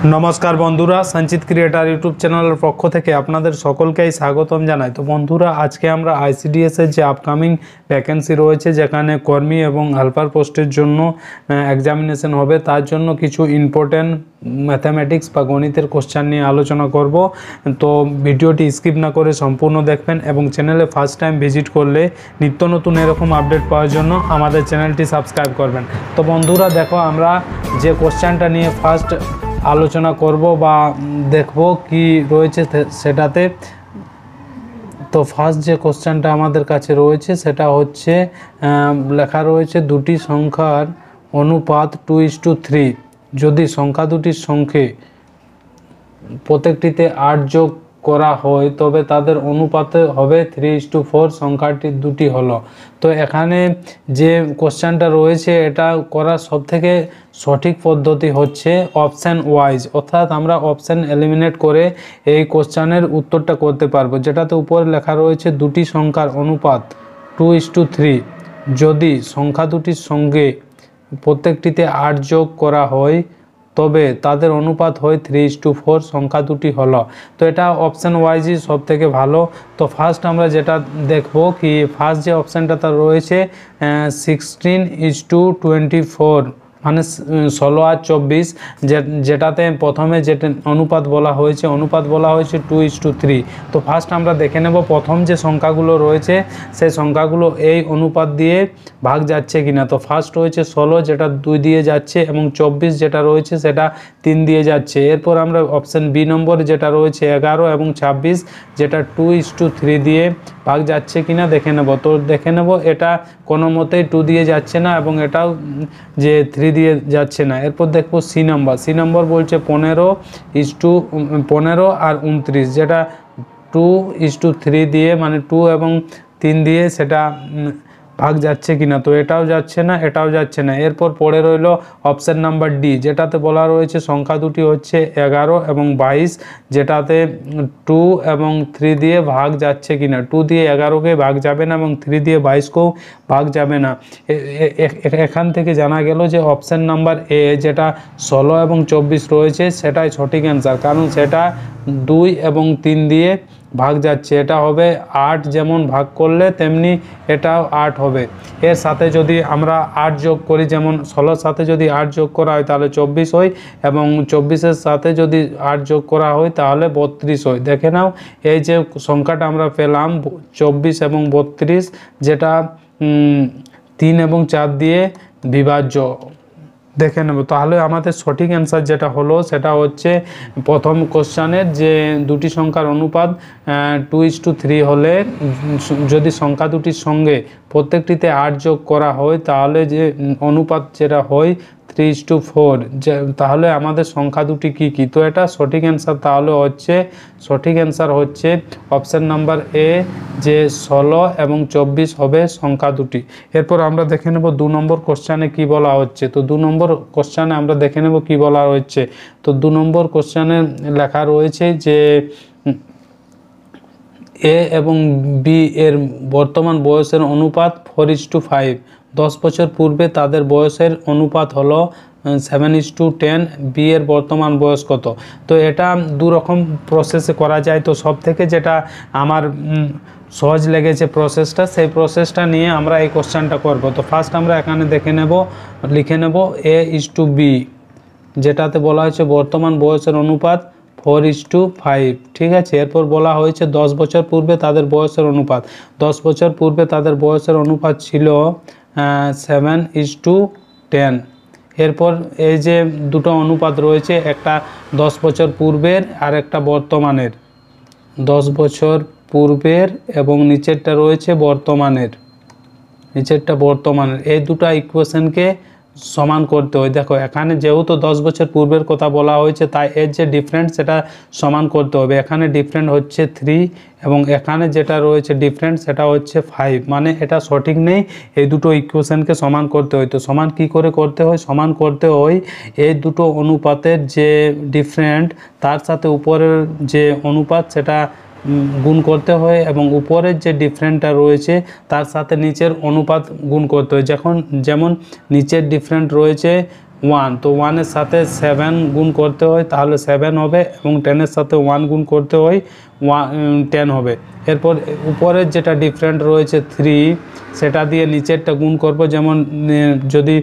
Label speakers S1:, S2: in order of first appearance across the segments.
S1: नमस्कार बंधुरा संचित क्रिएटर यूट्यूब चैनल पक्ष থেকে আপনাদের সকলকেই স্বাগতম জানাই। তো বন্ধুরা আজকে আমরা আইসিডিএস এর যে আপকামিং ভ্যাকেন্সি রয়েছে যেখানে কর্মী এবং হেল্পার পোস্টের জন্য এক্সামিনেশন হবে তার জন্য কিছু ইম্পর্টেন্ট ম্যাথমেটিক্স বা গণিতের কোশ্চেন নিয়ে আলোচনা করব। তো ভিডিওটি স্কিপ না করে সম্পূর্ণ দেখবেন এবং চ্যানেলে ফার্স্ট টাইম ভিজিট করলে নিত্য নতুন এরকম আপডেট পাওয়ার জন্য আমাদের চ্যানেলটি সাবস্ক্রাইব করবেন। তো বন্ধুরা দেখো আমরা যে কোশ্চেনটা নিয়ে ফার্স্ট আলোচনা করব বা দেখব কি রয়েছে সেটাতে। তো ফার্স্ট যে কোশ্চেনটা আমাদের কাছে রয়েছে সেটা হচ্ছে লেখা রয়েছে দুটি সংখ্যার অনুপাত 2:3 যদি সংখ্যা দুটির সঙ্গে প্রত্যেকটিতে 8 যোগ করা হয় তবে তাদের অনুপাতে হবে 3:4 সংখ্যাটি দুটি হলো। তো এখানে যে কোশ্চেনটা রয়েছে এটা করার সবথেকে সঠিক পদ্ধতি হচ্ছে অপশান ওয়াইজ, অর্থাৎ আমরা অপশান এলিমিনেট করে এই কোশ্চেনের উত্তরটা করতে পারবো। যেটাতে উপরে লেখা রয়েছে দুটি সংখ্যার অনুপাত 2:3 যদি সংখ্যা দুটির সঙ্গে প্রত্যেকটিতে 8 যোগ করা হয় তবে তাদের অনুপাত হয় 3:4 সংখ্যা দুটি হলো। তো এটা অপশান ওয়াইজই সব থেকে ভালো। তো ফার্স্ট আমরা যেটা দেখব কি ফার্স্ট যে অপশানটা তার রয়েছে 16:24 মানে 16 আর 24 যেটাতে প্রথমে যেটা অনুপাত বলা হয়েছে 2:3। তো ফার্স্ট আমরা দেখে নেব প্রথম যে সংখ্যাগুলো রয়েছে সেই সংখ্যাগুলো এই অনুপাত দিয়ে ভাগ যাচ্ছে কিনা। তো ফার্স্ট রয়েছে 16 যেটা 2 দিয়ে যাচ্ছে এবং 24 যেটা রয়েছে সেটা 3 দিয়ে যাচ্ছে। এরপর আমরা অপশান বি নম্বর যেটা রয়েছে 11 এবং 26 যেটা 2:3 দিয়ে ভাগ যাচ্ছে কিনা দেখে নেব। তো দেখে নেব এটা কোনো মতেই 2 দিয়ে যাচ্ছে না এবং এটাও যে 3 দিয়ে যাচ্ছে না। এরপর দেখবো সি নম্বর বলছে 15 আর 29 যেটা 2:3 দিয়ে মানে 2 এবং 3 দিয়ে সেটা ভাগ যাচ্ছে কিনা। তো এটাও যাচ্ছে না এটাও যাচ্ছে না। এরপর পড়ে রইল অপশান নাম্বার ডি যেটাতে বলা রয়েছে সংখ্যা দুটি হচ্ছে 11 এবং 22 যেটাতে 2 এবং 3 দিয়ে ভাগ যাচ্ছে কিনা। 2 দিয়ে 11কে ভাগ যাবে না এবং 3 দিয়ে 22কেও ভাগ যাবে না। এখান থেকে জানা গেল যে অপশান নাম্বার এ যেটা 16 এবং 24 রয়েছে সেটাই সঠিক অ্যান্সার, কারণ সেটা 2 এবং 3 দিয়ে ভাগ যাচ্ছে। এটা হবে 8, যেমন ভাগ করলে তেমনি এটাও 8 হবে। এর সাথে যদি আমরা 8 যোগ করি, যেমন 16 সাথে যদি 8 যোগ করা হয় তাহলে 24 হয় এবং 24-এর সাথে যদি 8 যোগ করা হয় তাহলে 32 হয়। দেখে নাও এই যে সংখ্যাটা আমরা পেলাম 24 এবং 32 যেটা 3 এবং 4 দিয়ে বিভাজ্য দেখে নেব। তাহলে আমাদের সঠিক অ্যান্সার যেটা হলো সেটা হচ্ছে প্রথম কোশ্চেনের যে দুটি সংখ্যার অনুপাত 2:3 হলে যদি সংখ্যা দুটির সঙ্গে প্রত্যেকটিতে 8 যোগ করা হয় তাহলে যে অনুপাত যেটা হয় 3:4। তাহলে আমাদের সংখ্যা দুটি কি কি। তো এটা সঠিক অ্যান্সার তাহলে হচ্ছে সঠিক অ্যান্সার হচ্ছে অপশান নাম্বার এ যে 16 এবং 24 হবে সংখ্যা দুটি। এরপর আমরা দেখে নেব 2 নম্বর কোশ্চেনে কি বলা হচ্ছে। তো 2 নম্বর কোশ্চেনে আমরা দেখে নেব কি বলা হচ্ছে। তো 2 নম্বর কোশ্চেনে লেখা রয়েছে যে এ এবং বি এর বর্তমান বয়সের অনুপাত 4:5। 10 বছর পূর্বে তাদের বয়সের অনুপাত হলো 7:10। বি এর বর্তমান বয়স কত। তো এটা দু রকম প্রসেসে করা যায়। তো সব থেকে যেটা আমার সহজ লেগেছে প্রসেসটা, সেই প্রসেসটা নিয়ে আমরা এই কোশ্চেনটা করব। তো ফার্স্ট আমরা এখানে দেখে নেব লিখে নেব A:B যেটাতে বলা হয়েছে বর্তমান বয়সের অনুপাত 4:5, ঠিক আছে। এরপর বলা হয়েছে 10 বছর পূর্বে তাদের বয়সের অনুপাত। 10 বছর পূর্বে তাদের বয়সের অনুপাত ছিল 7:10। এরপর এই যে দুটো অনুপাত রয়েছে, একটা 10 বছর পূর্বের আর একটা বর্তমানের। 10 বছর পূর্বের এবং নিচেরটা রয়েছে বর্তমানের, এই দুটো ইকুয়েশনকে সমান করতে হয়। দেখো এখানে যেহেতু 10 বছর পূর্বের কথা বলা হয়েছে তাই এর যে ডিফারেন্স সেটা সমান করতে হবে। এখানে ডিফারেন্ট হচ্ছে 3 এবং এখানে যেটা রয়েছে ডিফারেন্ট সেটা হচ্ছে 5, মানে এটা সঠিক নেই। এই দুটো ইকুয়েশনকে সমান করতে হয়। তো সমান কি করে করতে হয়, সমান করতে হয় এই দুটো অনুপাতের যে ডিফারেন্ট তার সাথে উপরের যে অনুপাত সেটা গুণ করতে হয় এবং উপরের যে ডিফারেন্টটা রয়েছে তার সাথে নিচের অনুপাত গুণ করতে হয়। যেমন নিচের ডিফারেন্ট রয়েছে 1, তো 1-এর সাথে 7 গুণ করতে হয় তাহলে 7 হবে, এবং 10-এর সাথে 1 গুণ করতে হয় 10 হবে। এরপর উপরের যেটা ডিফারেন্ট রয়েছে 3, সেটা দিয়ে নিচেরটা গুণ করব। যেমন যদি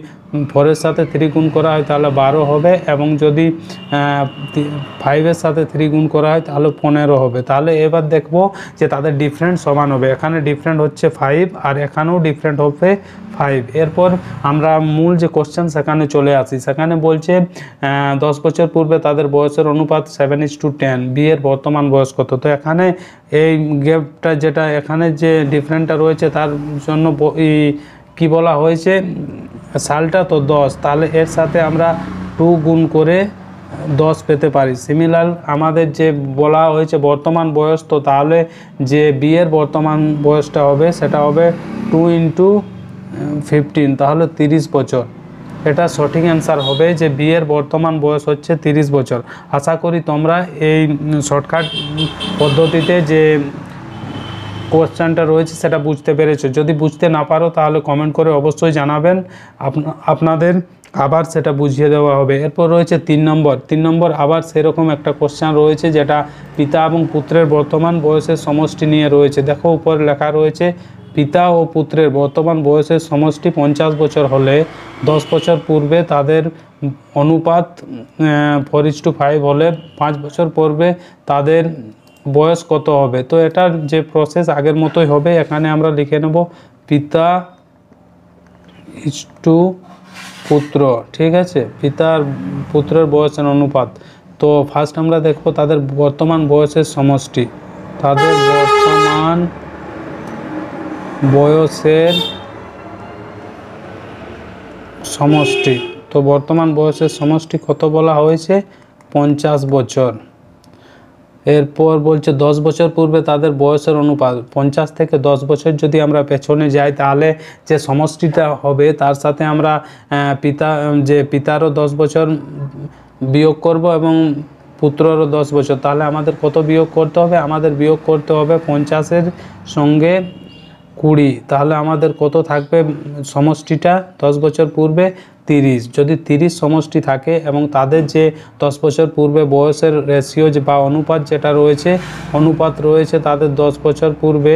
S1: 4-এর সাথে 3 গুণ করা হয় তাহলে 12 হবে, এবং যদি 5-এর সাথে 3 গুণ করা হয় তাহলে 15 হবে। তাহলে এবার দেখব যে তাদের ডিফারেন্ট সমান হবে। এখানে ডিফারেন্ট হচ্ছে 5 আর এখানেও ডিফারেন্ট হবে 5। এরপর আমরা মূল যে কোশ্চেন সেখানে চলে আসি। সেখানে বলছে 10 বছর পূর্বে তাদের বয়সের অনুপাত 7:10, বিয়ের বর্তমান বয়স কত। তো এখানে এই গ্যাপটা যেটা এখানে যে ডিফারেন্টটা রয়েছে তার জন্য কি বলা হয়েছে, সালটা তো 10, তাহলে এর সাথে আমরা 2 গুণ করে 10 পেতে পারি। সিমিলার আমাদের যে বলা হয়েছে বর্তমান বয়স, তো তাহলে যে বিয়ের বর্তমান বয়সটা হবে সেটা হবে 2 × 15, তাহলে 30 বছর। এটা সঠিক অ্যান্সার হবে যে বিয়ের বর্তমান বয়স হচ্ছে 30 বছর। আশা করি তোমরা এই শর্টকাট পদ্ধতিতে যে কোশ্চেনটা রয়েছে সেটা বুঝতে পেরেছো। যদি বুঝতে না পারো তাহলে কমেন্ট করে অবশ্যই জানাবেন, আপনাদের আবার সেটা বুঝিয়ে দেওয়া হবে। এরপর রয়েছে 3 নম্বর আবার সেরকম একটা কোশ্চেন রয়েছে যেটা পিতা এবং পুত্রের বর্তমান বয়সের সমষ্টি নিয়ে রয়েছে। দেখো উপরে লেখা রয়েছে পিতা ও পুত্রের বর্তমান বয়সের সমষ্টি 50 বছর হলে 10 বছর পূর্বে তাদের অনুপাত 4:5 হলে 5 বছর পূর্বে তাদের বয়স কত হবে। তো এটার যে প্রসেস আগের মতোই হবে। এখানে আমরা লিখে নেব পিতা ইস্টু পুত্র, ঠিক আছে, পিতার পুত্রের বয়সের অনুপাত। তো ফার্স্ট আমরা দেখব তাদের বর্তমান বয়সের সমষ্টি, তাদের বর্তমান বয়সের সমষ্টি। তো বর্তমান বয়সের সমষ্টি কত বলা হয়েছে, 50 বছর। এরপর বলছে 10 বছর পূর্বে তাদের বয়সের অনুপাত। 50 থেকে 10 বছর যদি আমরা পেছনে যাই তাহলে যে সমষ্টিটা হবে তার সাথে আমরা পিতারও 10 বছর বিয়োগ করব এবং পুত্ররও 10 বছর। তাহলে আমাদের কত বিয়োগ করতে হবে, আমাদের বিয়োগ করতে হবে 50-এর সঙ্গে 20। তাহলে আমাদের কত থাকবে সমষ্টিটা 10 বছর পূর্বে 30। যদি 30 সমষ্টি থাকে এবং তাদের যে 10 বছর পূর্বে বয়সের রেশিও বা অনুপাত যেটা রয়েছে, অনুপাত রয়েছে তাদের 10 বছর পূর্বে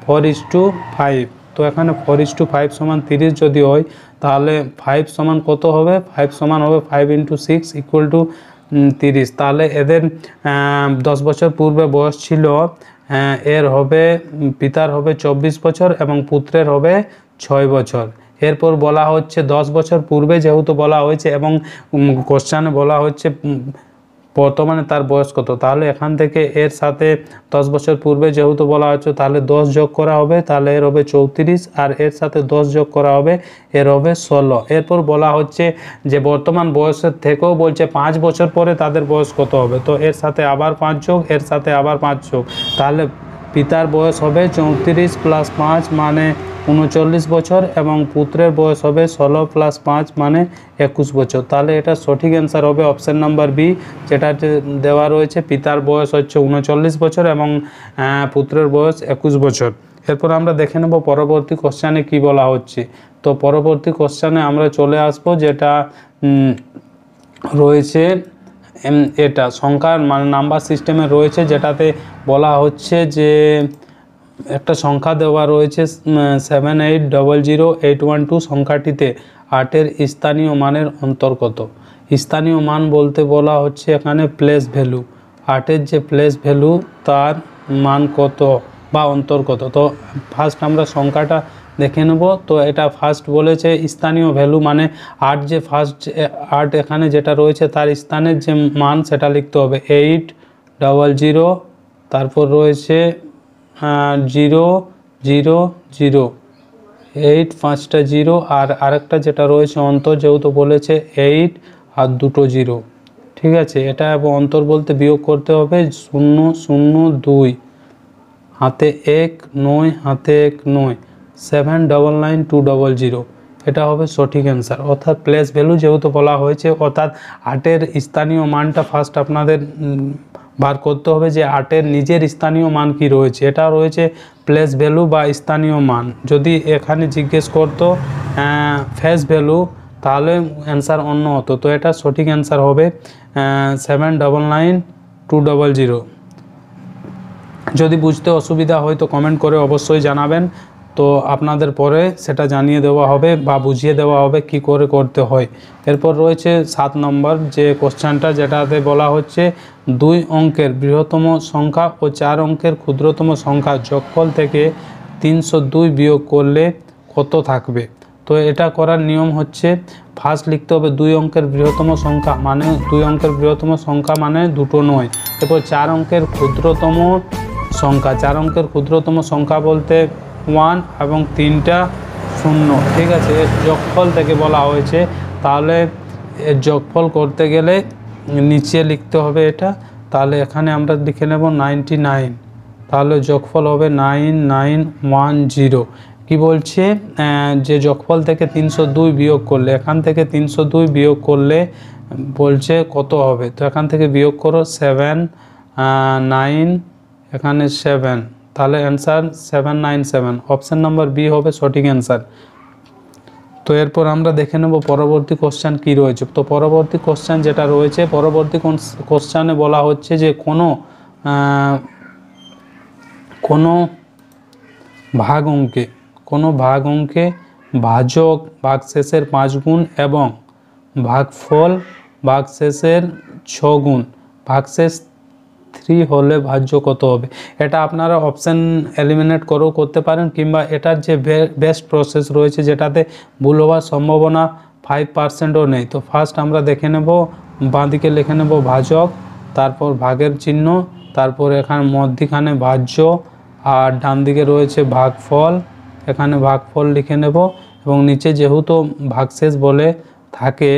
S1: 4:5। তো এখানে 4:5 সমান 30 যদি হয় তাহলে 5 সমান কত হবে, 5 সমান হবে 5 × 6 = 30। তাহলে এদের 10 বছর পূর্বে বয়স ছিল, এর হবে পিতার হবে 24 বছর এবং পুত্রের হবে 6 বছর। এরপর বলা হচ্ছে 10 বছর পূর্বে যেহেতু বলা হয়েছে এবং কোশ্চেনে বলা হচ্ছে বর্তমানে তার বয়স কত, তাহলে এখান থেকে এর সাথে 10 বছর পূর্বে যেহেতু বলা হচ্ছে তাহলে 10 যোগ করা হবে, তাহলে এর হবে 34, আর এর সাথে 10 যোগ করা হবে, এর হবে 16। এরপর বলা হচ্ছে যে বর্তমান বয়সের থেকেও বলছে 5 বছর পরে তাদের বয়স কত হবে। তো এর সাথে আবার 5 যোগ, এর সাথে আবার 5 যোগ, তাহলে পিতার বয়স হবে 34 + 5 মানে 39 বছর এবং পুত্রের বয়স হবে 16 + 5 মানে 21 বছর। তাহলে এটা সঠিক অ্যান্সার হবে অপশান নাম্বার বি, যেটা দেওয়া রয়েছে পিতার বয়স হচ্ছে 39 বছর এবং পুত্রের বয়স 21 বছর। এরপর আমরা দেখে নেব পরবর্তী কোশ্চেনে কি বলা হচ্ছে। তো পরবর্তী কোশ্চেনে আমরা চলে আসব যেটা রয়েছে এটা সংখ্যার মানে নাম্বার সিস্টেমে রয়েছে, যেটাতে বলা হচ্ছে যে একটা সংখ্যা দেওয়া রয়েছে 78000812 সংখ্যাটিতে 8-এর স্থানীয় মানের অন্তর্গত। স্থানীয় মান বলতে বলা হচ্ছে এখানে প্লেস ভ্যালু, 8-এর যে প্লেস ভ্যালু তার মান কত বা অন্তর্গত। তো ফার্স্ট আমরা সংখ্যাটা দেখে নেব। তো এটা ফার্স্ট বলেছে স্থানীয় ভ্যালু মানে 8 যে ফার্স্ট 8 এখানে যেটা রয়েছে তার স্থানের যে মান সেটা লিখতে হবে 800, তারপর রয়েছে 0 0 0, 8 5টা 0 আর আরেকটা যেটা রয়েছে অন্তর, যেহেতু বলেছে 8 আর 2টো 0, ঠিক আছে। এটা এবং অন্তর বলতে বিয়োগ করতে হবে 0 0 2, হাতে 1 9, হাতে 1 9, 799 200। এটা হবে সঠিক অ্যান্সার। অর্থাৎ প্লেস ভ্যালু যেহেতু বলা হয়েছে, অর্থাৎ 8-এর স্থানীয় মানটা ফার্স্ট আপনাদের বার করতে হবে যে 8-এর নিজের স্থানীয় মান কি রয়েছে। এটা রয়েছে প্লেস ভ্যালু বা স্থানীয় মান। যদি এখানে জিজ্ঞেস করতো ফেস ভ্যালু তাহলে অ্যান্সার অন্য হতো। তো এটা সঠিক অ্যান্সার হবে 799200। যদি বুঝতে অসুবিধা হয় তো কমেন্ট করে অবশ্যই জানাবেন, তো আপনাদের পরে সেটা জানিয়ে দেওয়া হবে বা বুঝিয়ে দেওয়া হবে কি করে করতে হয়। এরপর রয়েছে 7 নম্বর যে কোশ্চেনটা, যেটাতে বলা হচ্ছে 2 অঙ্কের বৃহত্তম সংখ্যা ও 4 অঙ্কের ক্ষুদ্রতম সংখ্যা যোগফল থেকে 302 বিয়োগ করলে কত থাকবে। তো এটা করার নিয়ম হচ্ছে, ফার্স্ট লিখতে হবে 2 অঙ্কের বৃহত্তম সংখ্যা, মানে 2 অঙ্কের বৃহত্তম সংখ্যা মানে দুটো নয়। এরপর 4 অঙ্কের ক্ষুদ্রতম সংখ্যা, 4 অঙ্কের ক্ষুদ্রতম সংখ্যা বলতে 1 এবং 3টা 0, ঠিক আছে। এর যোগফল থেকে বলা হয়েছে, তাহলে এর যোগফল করতে গেলে নিচে লিখতে হবে এটা। তাহলে এখানে আমরা লিখে নেব 99, তাহলে যোগফল হবে 9910। কি বলছে, যে যোগফল থেকে 302 বিয়োগ করলে, এখান থেকে 302 বিয়োগ করলে বলছে কত হবে। তো এখান থেকে বিয়োগ করো 7 9, এখানে 7, তাহলে অ্যান্সার 797। অপশান নাম্বার বি হবে সঠিক অ্যান্সার। তো এরপর আমরা দেখে নেব পরবর্তী কোশ্চেন কি রয়েছে। তো পরবর্তী কোশ্চেন যেটা রয়েছে, পরবর্তী কোশ্চেনে বলা হচ্ছে যে কোনো ভাগ অঙ্কে ভাজক ভাগশেষের 5 গুণ এবং ভাগফল ভাগশেষের 6 গুণ, ভাগশেষ 3 হলে ভাজ্য কত হবে। এটা আপনারা অপশান এলিমিনেট করেও করতে পারেন, কিংবা এটার যে বেস্ট প্রসেস রয়েছে যেটাতে ভুল হওয়ার সম্ভাবনা 5%ও নেই। তো ফার্স্ট আমরা দেখে নেব, বাঁদিকে লিখে নেব ভাজক, তারপর ভাগের চিহ্ন, তারপর এখানে মধ্যিখানে ভাজ্য, আর ডান দিকে রয়েছে ভাগফল, এখানে ভাগফল লিখে নেব, এবং নিচে যেহেতু ভাগশেষ বলে থাকে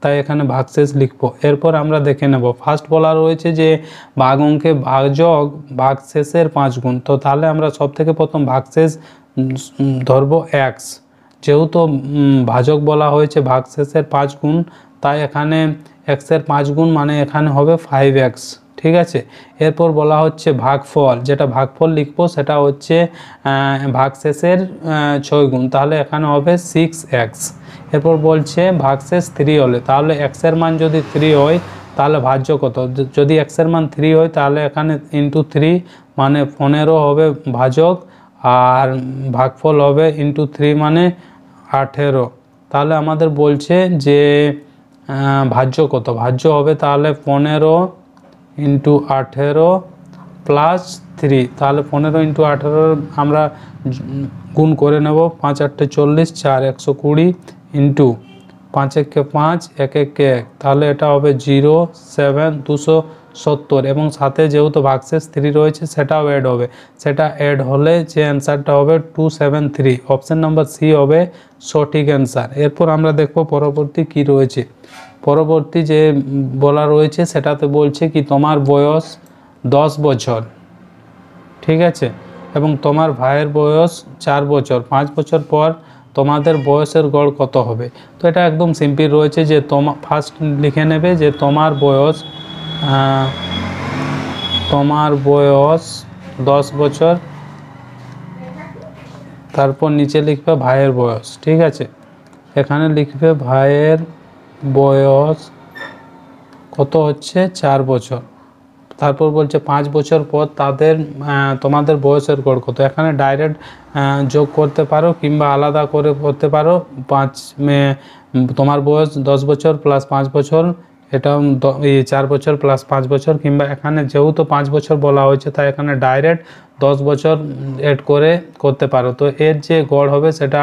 S1: তাই এখানে ভাগশেষ লিখব। এরপর আমরা দেখে নেব, ফার্স্ট বলা রয়েছে যে ভাগ অঙ্কে ভাজক ভাগশেষের 5 গুণ। তো তাহলে আমরা সব থেকে প্রথম ভাগশেষ ধরব x, যেহেতু ভাজক বলা হয়েছে ভাগশেষের 5 গুণ, তাই এখানে x এর 5 গুণ মানে এখানে হবে 5x, ঠিক আছে। এরপর বলা হচ্ছে ভাগফল, যেটা ভাগফল লিখবো সেটা হচ্ছে ভাগশেষের 6 গুণ, তাহলে এখানে হবে 6x। এরপর বলছে ভাগশেষ 3 হলে, তাহলে x এর মান যদি 3 হয় তাহলে ভাজ্য কত। যদি x এর মান 3 হয় তাহলে এখানে ইন্টু 3 মানে 15 হবে ভাজক, আর ভাগফল হবে ইন্টু 3 মানে 18। তাহলে আমাদের বলছে যে ভাজ্য কত, ভাজ্য হবে তাহলে 15 ইন্টু 18 প্লাস 3, তাহলে 15 ইন্টু 18 আমরা গুণ করে নেব, 5 8 40, 4 120 ইন্টু 5 1 5, 1 1 1, তাহলে এটা হবে 0 7 270, এবং সাথে যেহেতু ভাগশেষ 3 রয়েছে সেটাও অ্যাড হবে, সেটা অ্যাড হলে যে অ্যান্সারটা হবে 273। অপশান নাম্বার সি হবে সঠিক অ্যান্সার। এরপর আমরা দেখব পরবর্তী কি রয়েছে। পরবর্তী যে বলা রয়েছে সেটাতে বলছে কি তোমার বয়স 10 বছর, ঠিক আছে, এবং তোমার ভাইয়ের বয়স 4 বছর, 5 বছর পর তোমাদের বয়সের গড় কত হবে। তো এটা একদম সিম্পল রয়েছে, যে ফার্স্ট লিখে নেবে যে তোমার বয়স 10 বছর, তারপর নিচে লিখবে ভাইয়ের বয়স, ঠিক আছে। এখানে লিখবে ভাইয়ের বয়স কত হচ্ছে 4 বছর, তারপর বলছে 5 বছর পর তোমাদের বয়সের গড় কত। এখানে ডাইরেক্ট যোগ করতে পারো কিংবা আলাদা করে করতে পারো। তোমার বয়স 10 বছর প্লাস 5 বছর, এটা 4 বছর প্লাস 5 বছর, কিংবা এখানে যেহেতু 5 বছর বলা হয়েছে তাই এখানে ডাইরেক্ট 10 বছর এড করে করতে পারো। তো এর যে গড় হবে সেটা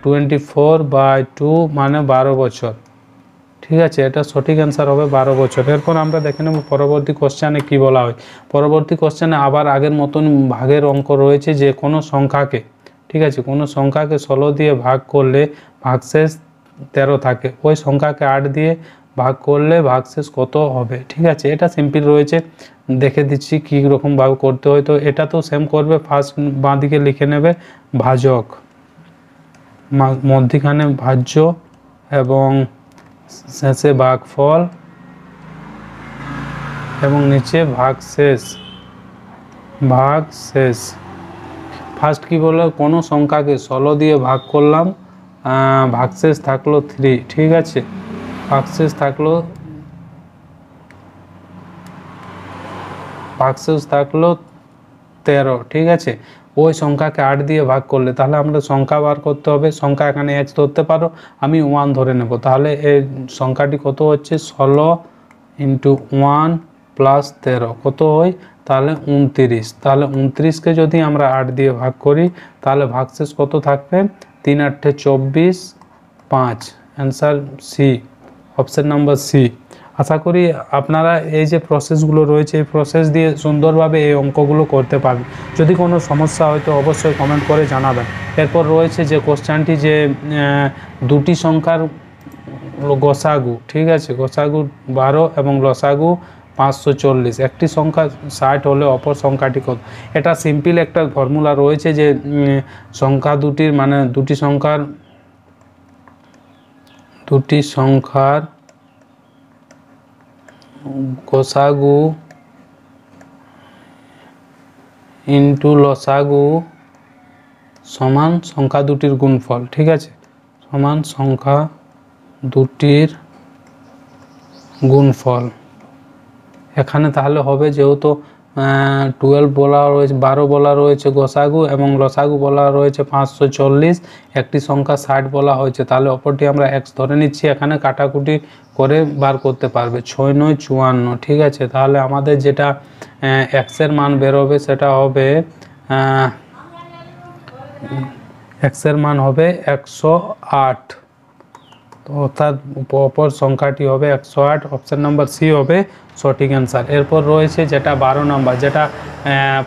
S1: 24/2 মানে 12 বছর, ঠিক আছে। এটা সঠিক অ্যান্সার হবে 12 বছর। এরপর আমরা দেখে নেব পরবর্তী কোশ্চেনে কি বলা হয়। পরবর্তী কোশ্চেনে আবার আগের মতন ভাগের অঙ্ক রয়েছে, যে কোনো সংখ্যাকে, ঠিক আছে, কোনো সংখ্যাকে 16 দিয়ে ভাগ করলে ভাগশেষ 13 থাকে, ওই সংখ্যাকে 8 দিয়ে ভাগ করলে ভাগশেষ কত হবে, ঠিক আছে। এটা সিম্পল রয়েছে, দেখে দিচ্ছি কী রকমভাবে করতে হয়। তো এটা তো সেম করবে, ফার্স্ট বাঁ দিকে লিখে নেবে ভাজক, মধ্যিখানে ভাজ্য, এবং শেষে ভাগফল, এবং নিচে ভাগশেষ। ফার্স্ট কি বললো, কোনো সংখ্যাকে 16 দিয়ে ভাগ করলাম ভাগশেষ থাকলো 3, ঠিক আছে, ভাগশেষ থাকলো 13, ঠিক আছে। ওই সংখ্যাকে 8 দিয়ে ভাগ করলে তাহলে আমরা সংখ্যা বার করতে হবে। সংখ্যা এখানে x ধরতে পারো, আমি 1 ধরে নেব। তাহলে এই সংখ্যাটি কত হচ্ছে 16 ইন্টু 1 প্লাস 13 কত হয় তাহলে 29। তাহলে 29কে যদি আমরা 8 দিয়ে ভাগ করি তাহলে ভাগশেষ কত থাকবে 3 8 24 5। Answer C, option number C. আশা করি আপনারা এই যে প্রসেসগুলো রয়েছে এই প্রসেস দিয়ে সুন্দরভাবে এই অঙ্কগুলো করতে পারবেন। যদি কোনো সমস্যা হয় তো অবশ্যই কমেন্ট করে জানাবেন। এরপর রয়েছে যে কোশ্চেনটি যে দুটি সংখ্যার গসাগু, ঠিক আছে, গসাগু 12 এবং লসাগু 540, একটি সংখ্যা 60 হলে অপর সংখ্যাটি কত। এটা সিম্পল একটা ফর্মুলা রয়েছে যে সংখ্যা দুটির মানে দুটি সংখ্যার গসাগু ইন্টু লসাগু সমান সংখ্যা দুটির গুণফল, ঠিক আছে, সমান সংখ্যা দুটির গুণফল। এখানে তাহলে হবে যেহেতু 12 বলা রয়েছে, 12 বলা রয়েছে গসাগু এবং লসাগু বলা রয়েছে 540, একটি সংখ্যা 60 বলা হয়েছে, তাহলে অপরটি আমরা x ধরে নিচ্ছি। এখানে কাটাকুটি করে বার করতে পারবে, 6 9 54, ঠিক আছে। তাহলে আমাদের যেটা x এর মান বেরোবে সেটা হবে x এর মান হবে 108, তো অর্থাৎ অপর সংখ্যাটি হবে 108। অপশন নাম্বার সি হবে সঠিক অ্যান্সার। এরপর রয়েছে যেটা 12 নাম্বার, যেটা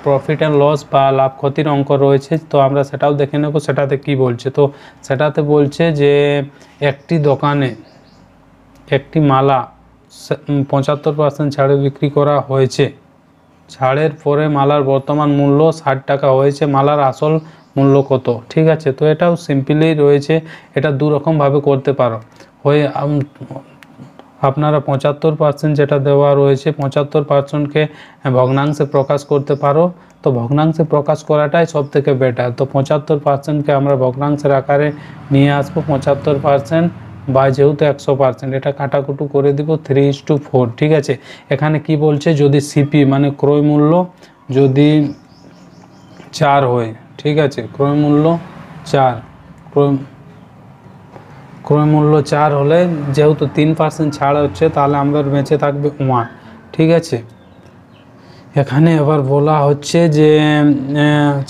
S1: প্রফিট অ্যান্ড লস বা লাভ ক্ষতির অঙ্ক রয়েছে, তো আমরা সেটাও দেখে নেব সেটাতে কি বলছে। তো সেটাতে বলছে যে একটি দোকানে একটি মালা 75% ছাড়ে বিক্রি করা হয়েছে, ছাড়ের পরে মালার বর্তমান মূল্য 60 টাকা হয়েছে, মালার আসল মূল্য কত, ঠিক আছে। তো এটাও সিম্পলি রয়েছে, এটা দু রকমভাবে করতে পারো। হয়ে আপনারা 75% যেটা দেওয়া রয়েছে 75%কে ভগ্নাংশে প্রকাশ করতে পারো, তো ভগ্নাংশে প্রকাশ করাটাই সব থেকে বেটার। তো 75%কে আমরা ভগ্নাংশের আকারে নিয়ে আসবো 75% বা যেহেতু 100%, এটা কাটাকুটু করে দিব 3:4, ঠিক আছে। এখানে কি বলছে যদি সিপি মানে ক্রয় মূল্য যদি 4 হয়, ঠিক আছে, ক্রয় মূল্য 4, ক্রয় মূল্য 4 হলে যেহেতু 3% ছাড় হচ্ছে তাহলে আমাদের বেঁচে থাকবে 1, ঠিক আছে। এখানে এবার বলা হচ্ছে যে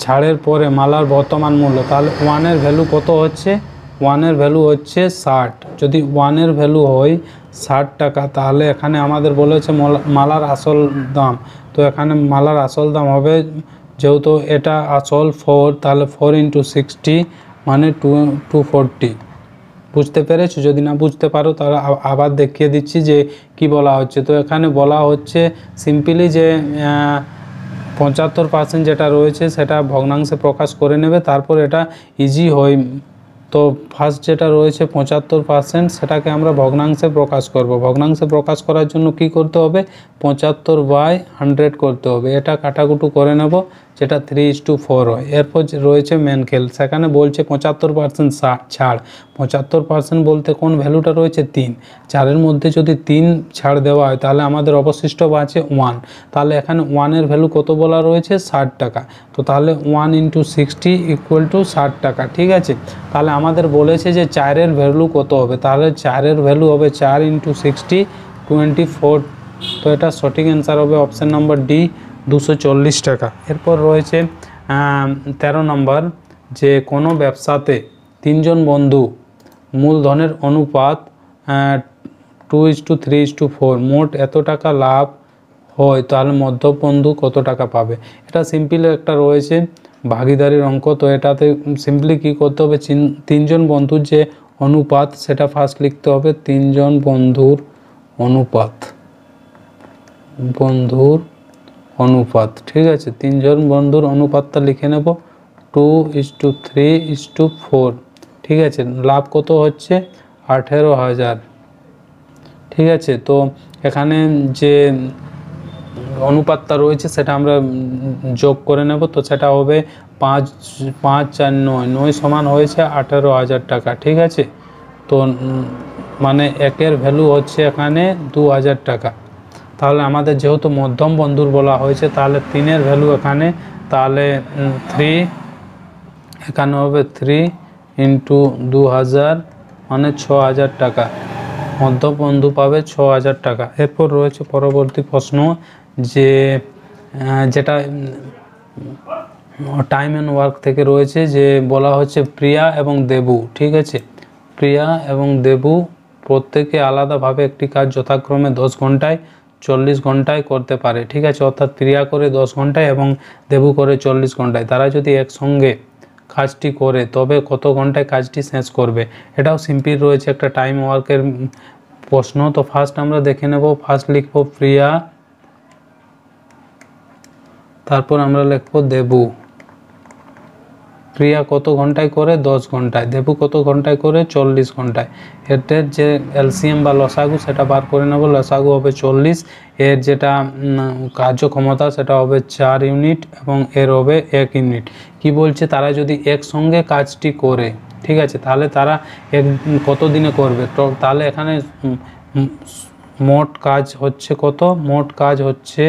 S1: ছাড়ের পরে মালার বর্তমান মূল্য, তাহলে 1 এর ভ্যালু কত হচ্ছে, 1 এর ভ্যালু হচ্ছে 60। যদি 1 এর ভ্যালু হয় 60 টাকা তাহলে এখানে আমাদের বলেছে মালার আসল দাম, তো এখানে মালার আসল দাম হবে যেহেতু এটা আসল 4, তাহলে 4 × 60 মানে 240। বুঝতে পেরেছো? যদি না বুঝতে পারো তাহলে আবার দেখিয়ে দিচ্ছি যে কি বলা হচ্ছে। তো এখানে বলা হচ্ছে সিম্পলি যে 75% যেটা রয়েছে সেটা ভগ্নাংশে প্রকাশ করে নেবে, তারপর এটা ইজি হয়। তো ফার্স্ট যেটা রয়েছে 75% সেটাকে আমরা ভগ্নাংশে প্রকাশ করব। ভগ্নাংশে প্রকাশ করার জন্য কি করতে হবে 75/100 করতে হবে, এটা কাটাকুটু করে নেব যেটা 3:4 হয়। এরপর রয়েছে মেন খেল, সেখানে বলছে 75% ছাড়। 75% বলতে কোন ভ্যালুটা রয়েছে 3, 4-এর মধ্যে যদি 3 ছাড় দেওয়া হয় তাহলে আমাদের অবশিষ্ট বাঁচে 1, তাহলে এখানে 1 এর ভ্যালু কত বলা রয়েছে 60 টাকা, তো তাহলে 1 × 60 = 60 টাকা, ঠিক আছে। তাহলে আমাদের বলেছে যে 4-এর ভ্যালু কত হবে, তাহলে 4-এর ভ্যালু হবে 4 × 60 24, তো এটা সঠিক অ্যান্সার হবে অপশান নম্বর ডি 240 টাকা। এরপর রয়েছে 13 নম্বর, যে কোনো ব্যবসাতে 3 জন বন্ধু মূলধনের অনুপাত 2:3:4, মোট এত টাকা লাভ হয়, তাহলে মধ্যবন্ধু কত টাকা পাবে। এটা সিম্পল একটা রয়েছে ভাগিদারির অঙ্ক। তো এটাতে সিম্পলি কি করতে হবে 3 জন বন্ধুর যে অনুপাত সেটা ফার্স্ট লিখতে হবে, 3 জন বন্ধুর অনুপাত, ঠিক আছে। 3 জন বন্ধুর অনুপাতটা লিখে নেব 2:3:4, ঠিক আছে। লাভ কত হচ্ছে 18,000, ঠিক আছে। তো এখানে যে অনুপাতটা রয়েছে সেটা আমরা যোগ করে নেব। তো সেটা হবে 5 5 4 9 9 সমান হয়েছে 18,000 টাকা। ঠিক আছে, তো মানে একের ভ্যালু হচ্ছে এখানে 2,000 টাকা। তাহলে আমাদের যেহেতু মধ্যম বন্ধুর বলা হয়েছে, তাহলে 3-এর ভ্যালু এখানে, তাহলে 3 এখানে হবে 3 ইন্টু 2,000 মানে 6,000 টাকা। মধ্যম বন্ধু পাবে 6,000 টাকা। এরপর রয়েছে পরবর্তী প্রশ্ন, যে যেটা টাইম অ্যান্ড ওয়ার্ক থেকে রয়েছে, যে বলা হচ্ছে প্রিয়া এবং দেবু। ঠিক আছে, প্রিয়া এবং দেবু প্রত্যেকে আলাদাভাবে একটি কাজ যথাক্রমে 10 ঘন্টায় 40 ঘন্টায় করতে পারে। ঠিক আছে, অর্থাৎ প্রিয়া করে 10 ঘন্টায় এবং দেবু করে 40 ঘন্টায়। তারা যদি একসঙ্গে কাজটি করে তবে কত ঘন্টায় কাজটি শেষ করবে? এটাও সিম্পল রয়েছে, একটা টাইম ওয়ার্কের প্রশ্ন। তো ফার্স্ট আমরা দেখে নেব, ফার্স্ট লিখব প্রিয়া, তারপর আমরা লিখব দেবু। প্রিয়া কত ঘন্টায় করে? 10 ঘন্টায়। দেবু কত ঘন্টায় করে? 40 ঘন্টায়। এর যে এলসিএম বা লসাগু সেটা বার করে নেব। লসাগু হবে 40, এর যেটা কার্যক্ষমতা সেটা হবে 4 ইউনিট এবং এর হবে 1 ইউনিট। কি বলছে? তারা যদি একসঙ্গে কাজটি করে, ঠিক আছে, তাহলে তারা কত দিনে করবে? তো তাহলে এখানে মোট কাজ হচ্ছে কত? মোট কাজ হচ্ছে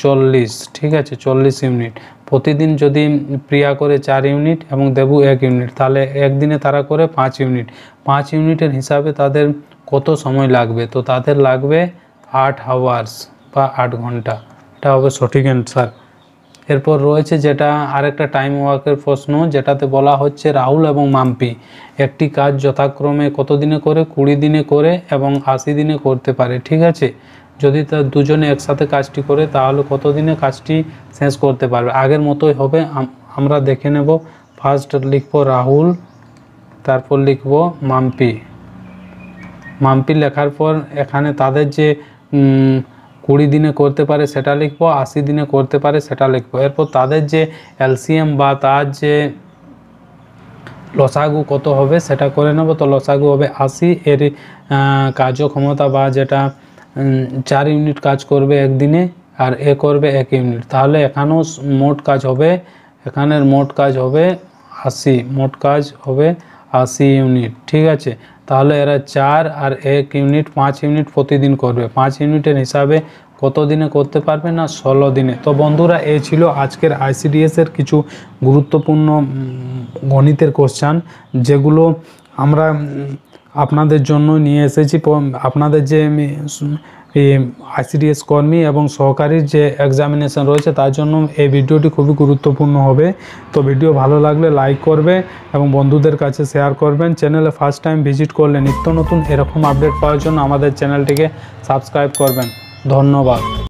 S1: 40। ঠিক আছে, 40 ইউনিট। প্রতিদিন যদি প্রিয়া করে 4 ইউনিট এবং দেবু 1 ইউনিট, তাহলে একদিনে তারা করে 5 ইউনিট। 5 ইউনিটের হিসাবে তাদের কত সময় লাগবে? তো তাদের লাগবে 8 আওয়ার্স বা 8 ঘন্টা। এটা হবে সঠিক অ্যান্সার। এরপর রয়েছে যেটা আরেকটা টাইম ওয়ার্কের প্রশ্ন, যেটাতে বলা হচ্ছে রাহুল এবং মাম্পি একটি কাজ যথাক্রমে কত দিনে করে? 20 দিনে করে এবং 80 দিনে করতে পারে। ঠিক আছে, যদি তার দুজনে একসাথে কাজটি করে তাহলে কত দিনে কাজটি শেষ করতে পারবে? আগের মতোই হবে, আমরা দেখে নেব। ফার্স্ট লিখব রাহুল, তারপর লিখব মাম্পি। মাম্পি লেখার পর এখানে তাদের যে 20 দিনে করতে পারে সেটা লিখব, 80 দিনে করতে পারে সেটা লিখব। এরপর তাদের যে এলসিএম বা তার যে লসাগু কত হবে সেটা করে নেব। তো লসাগু হবে 80, এর কার্যক্ষমতা বা যেটা 4 ইউনিট কাজ করবে একদিনে আর এ করবে 1 ইউনিট। তাহলে এখানেও মোট কাজ হবে, এখানের মোট কাজ হবে 80, মোট কাজ হবে 80 ইউনিট। ঠিক আছে, তাহলে এরা 4 আর 1 ইউনিট 5 ইউনিট প্রতিদিন করবে। 5 ইউনিটের হিসাবে কত দিনে করতে পারবে? না 16 দিনে। তো বন্ধুরা, এই ছিল আজকের আইসিডিএসের কিছু গুরুত্বপূর্ণ গণিতের কোশ্চেন, যেগুলো আমরা আপনাদের জন্য নিয়ে এসেছি। আপনাদের যে আইসিডিএস কর্মী এবং সহকারীর যে এক্সামিনেশন রয়েছে তার জন্য এই ভিডিওটি খুবই গুরুত্বপূর্ণ হবে। তো ভিডিও ভালো লাগলে লাইক করবে এবং বন্ধুদের কাছে শেয়ার করবেন। চ্যানেলে ফার্স্ট টাইম ভিজিট করলে নিত্য নতুন এরকম আপডেট পাওয়ার জন্য আমাদের চ্যানেলটিকে সাবস্ক্রাইব করবেন। ধন্যবাদ।